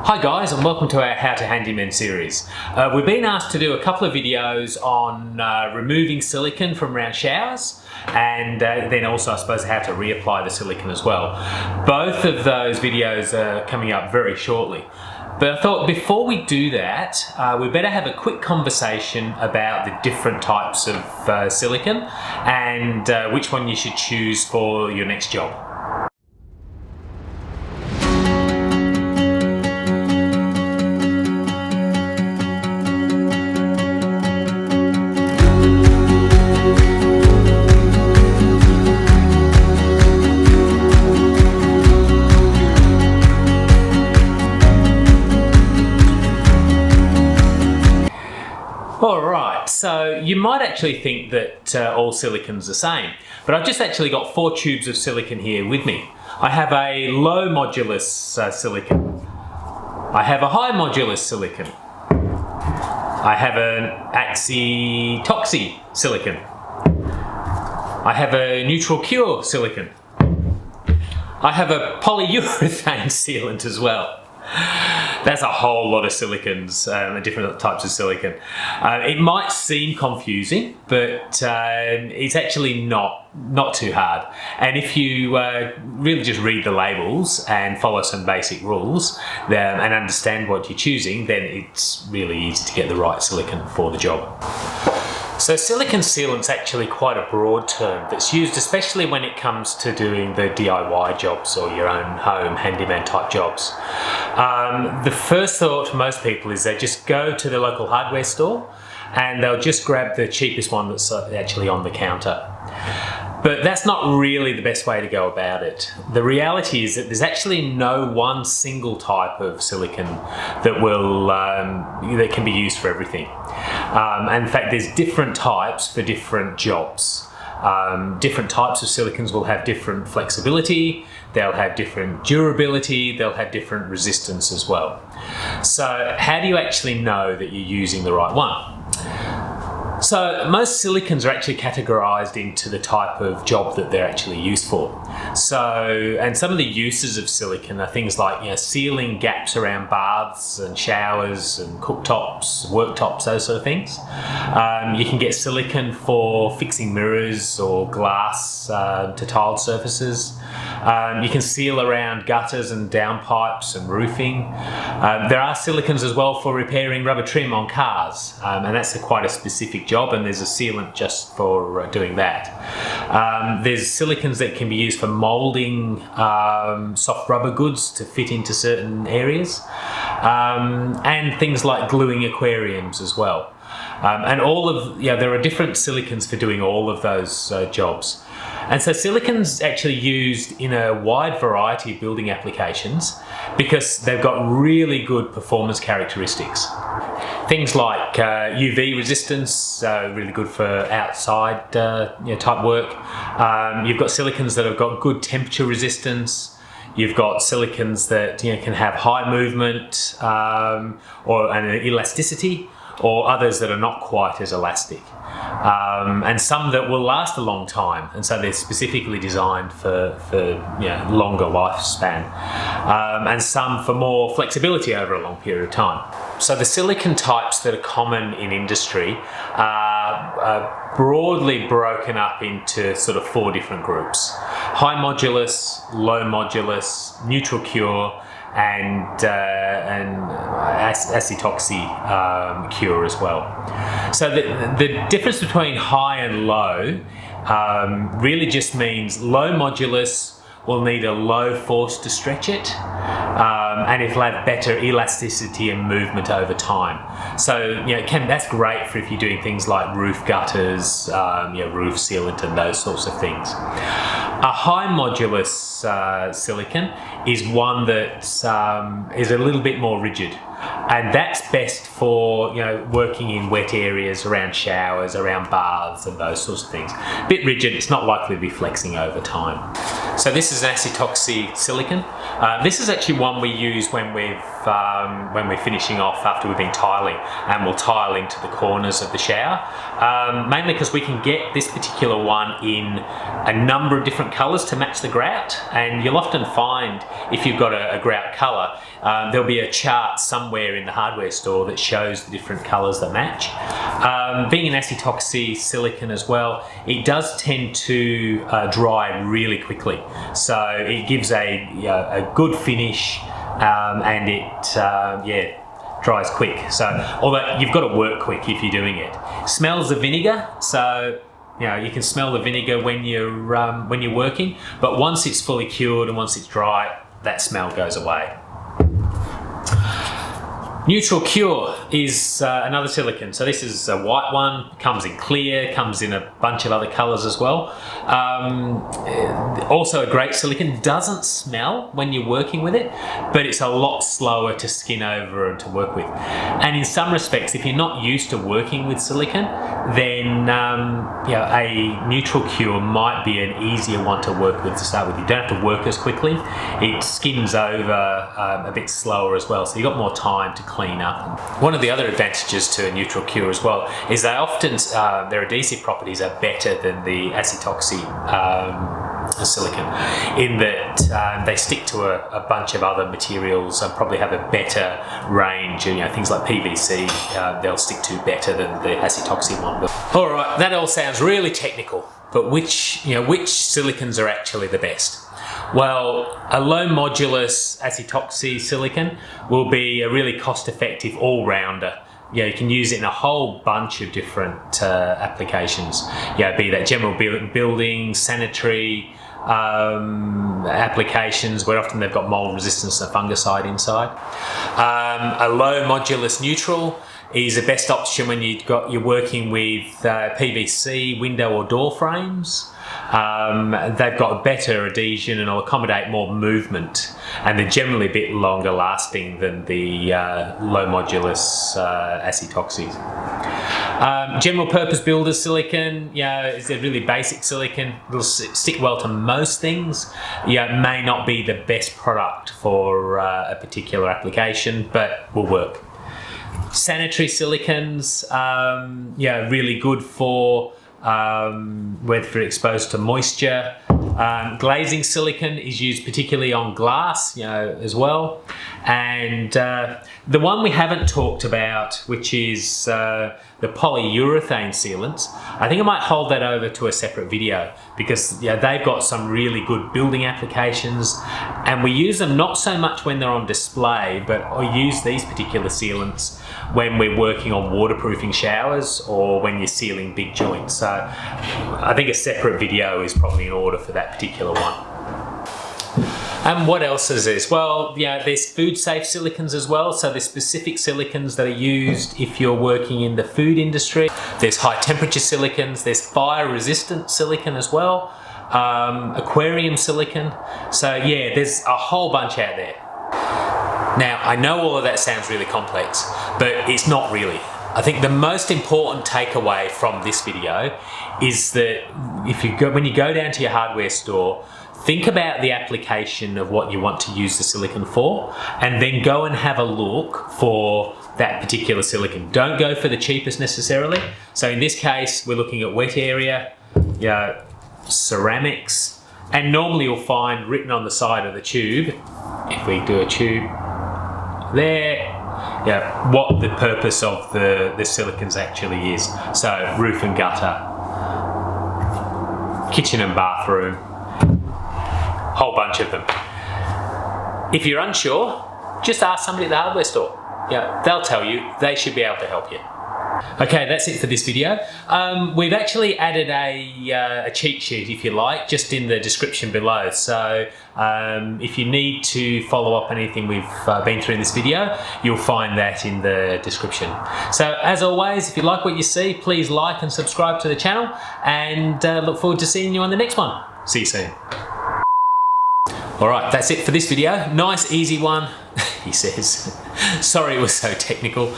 Hi guys, and welcome to our How to Handyman series. We've been asked to do a couple of videos on removing silicone from around showers, and then also I suppose how to reapply the silicone as well. Both of those videos are coming up very shortly. But I thought before we do that, we better have a quick conversation about the different types of silicone and which one you should choose for your next job. Alright, so you might actually think that all silicone's the same, but I've just actually got 4 tubes of silicone here with me. I have a low modulus silicone. I have a high modulus silicone. I have an Acetoxy silicone. I have a neutral cure silicone. I have a polyurethane sealant as well. That's a whole lot of silicones, different types of silicone. It might seem confusing, but it's actually not too hard. And if you really just read the labels and follow some basic rules and understand what you're choosing, then it's really easy to get the right silicone for the job. So silicone sealant's actually quite a broad term that's used especially when it comes to doing the DIY jobs or your own home handyman type jobs. The first thought for most people is they just go to the local hardware store and they'll just grab the cheapest one that's actually on the counter. But that's not really the best way to go about it. The reality is that there's actually no one single type of silicone that will that can be used for everything. And in fact, there's different types for different jobs. Different types of silicones will have different flexibility, they'll have different durability, they'll have different resistance as well. So how do you actually know that you're using the right one? So most silicones are actually categorized into the type of job that they're actually used for. So, and some of the uses of silicone are things like, sealing gaps around baths and showers and cooktops, worktops, those sort of things. You can get silicone for fixing mirrors or glass to tiled surfaces. You can seal around gutters and downpipes and roofing. There are silicones as well for repairing rubber trim on cars, and that's quite a specific job, and there's a sealant just for doing that. There's silicones that can be used for moulding soft rubber goods to fit into certain areas, and things like gluing aquariums as well. And there are different silicones for doing all of those jobs. And so silicone's actually used in a wide variety of building applications because they've got really good performance characteristics. Things like UV resistance, really good for outside type work. You've got silicones that have got good temperature resistance. You've got silicones that can have high movement and elasticity, or others that are not quite as elastic. And some that will last a long time, and so they're specifically designed for longer lifespan, and some for more flexibility over a long period of time. So the silicone types that are common in industry are broadly broken up into sort of 4 different groups: high modulus, low modulus, neutral cure, and acetoxy cure as well. So the difference between high and low really just means low modulus will need a low force to stretch it, and it'll have better elasticity and movement over time. So that's great for if you're doing things like roof gutters, roof sealant and those sorts of things. A high modulus silicone is one that is a little bit more rigid. and that's best for working in wet areas around showers, around baths and those sorts of things. A bit rigid, it's not likely to be flexing over time. So this is an Acetoxy silicone. This is actually one we use when we're finishing off after we've been tiling, and we'll tile into the corners of the shower, mainly because we can get this particular one in a number of different colours to match the grout, and you'll often find if you've got a grout colour, there'll be a chart somewhere in the hardware store that shows the different colours that match. Being an Acetoxy silicone as well, it does tend to dry really quickly, so it gives a good finish, and it dries quick. So although you've got to work quick if you're doing it. Smells of vinegar, so you can smell the vinegar when you're working, but once it's fully cured and once it's dry, that smell goes away. Neutral Cure is another silicone. So this is a white one, comes in clear, comes in a bunch of other colours as well. Also a great silicone, doesn't smell when you're working with it, but it's a lot slower to skin over and to work with. And in some respects, if you're not used to working with silicone, then a Neutral Cure might be an easier one to work with to start with. You don't have to work as quickly. It skins over a bit slower as well, so you've got more time to clean up. One of the other advantages to a Neutral Cure as well is they often, their adhesive properties are better than the Acetoxy silicone, in that they stick to a bunch of other materials and probably have a better range, things like PVC they'll stick to better than the Acetoxy one. Alright, that all sounds really technical, but which silicones are actually the best? Well, a low modulus Acetoxy silicone will be a really cost-effective all-rounder. You can use it in a whole bunch of different applications. Be that general building, sanitary applications, where often they've got mold resistance and fungicide inside. A low modulus neutral is the best option when you're working with PVC window or door frames. They've got better adhesion and will accommodate more movement, and they're generally a bit longer lasting than the low modulus Acetoxys. General purpose builder silicone, is a really basic silicone. It'll stick well to most things. It may not be the best product for a particular application, but will work. Sanitary silicones, really good for whether you're exposed to moisture. Glazing silicone is used particularly on glass, as well. And the one we haven't talked about, which is the polyurethane sealants, I think I might hold that over to a separate video, because they've got some really good building applications, and we use them not so much when they're on display, but I use these particular sealants when we're working on waterproofing showers or when you're sealing big joints. So I think a separate video is probably in order for that particular one. And what else is this? Well, there's food safe silicones as well. So there's specific silicones that are used if you're working in the food industry. There's high temperature silicones, there's fire resistant silicone as well, aquarium silicone. So there's a whole bunch out there. Now, I know all of that sounds really complex, but it's not really. I think the most important takeaway from this video is that when you go down to your hardware store, think about the application of what you want to use the silicone for, and then go and have a look for that particular silicone. Don't go for the cheapest necessarily. So in this case, we're looking at wet area, ceramics, and normally you'll find written on the side of the tube, if we do a tube there, what the purpose of the silicones actually is. So roof and gutter, kitchen and bathroom, whole bunch of them. If you're unsure, just ask somebody at the hardware store. They'll tell you. They should be able to help you. Okay, that's it for this video. We've actually added a cheat sheet, if you like, just in the description below. So if you need to follow up anything we've been through in this video, you'll find that in the description. So as always, if you like what you see, please like and subscribe to the channel, and look forward to seeing you on the next one. See you soon. Alright, that's it for this video. Nice, easy one. he says. Sorry it was so technical.